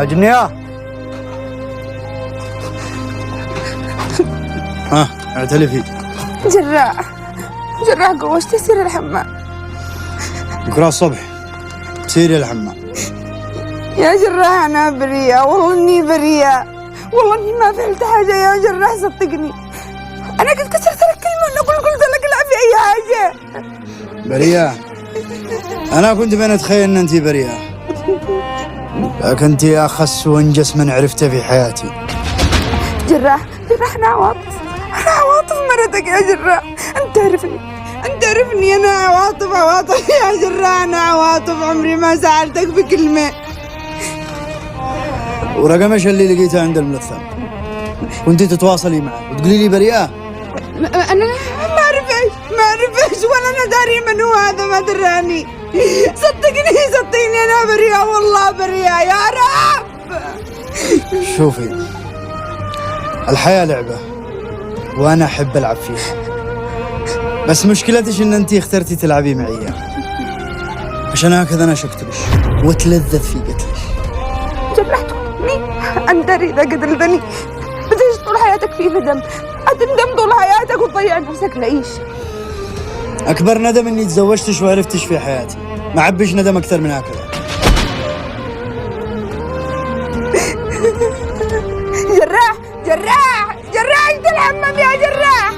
جنية. اعتلفي. جراح قوش تسير الحمام. بكرة الصبح تسيري الحمام. يا جراح أنا بريئة، والله إني بريئة، والله إني ما فعلت حاجة يا جراح صدقني. أنا كنت كسرت لك كلمة وأنا قلت لك لا في أي حاجة. بريئة؟ أنا كنت بين أتخيل إن أنتي بريئة، لكن أنتي أخس وأنجس من عرفته في حياتي. جراح أنا عواطف مرتك يا جراح. أنت تعرفني أنا عواطف يا جراح. أنا عواطف عمري ما زعلتك بكلمة. ورقمش اللي لقيته عند الملثم كنتي تتواصلي معه وتقولي لي بريئة؟ أنا ما أعرفش ولا أنا داري من هو هذا، ما دراني. صدقني أنا بريئة، والله بريئة يا رب. شوفي، الحياة لعبة وأنا أحب ألعب فيها، بس مشكلتش إن أنتي اخترتي تلعبي معي، عشان هكذا أنا شكتلش وتلذذ في قتلش. جرحتني أنت إذا قتلتني بتعيش طول حياتك في ندم، هتندم طول حياتك وتضيع نفسك لإيش؟ أكبر ندم إني تزوجتش وعرفتش في حياتي، ما عبش ندم أكثر من هكذا. جراح انت الحمام يا جراح.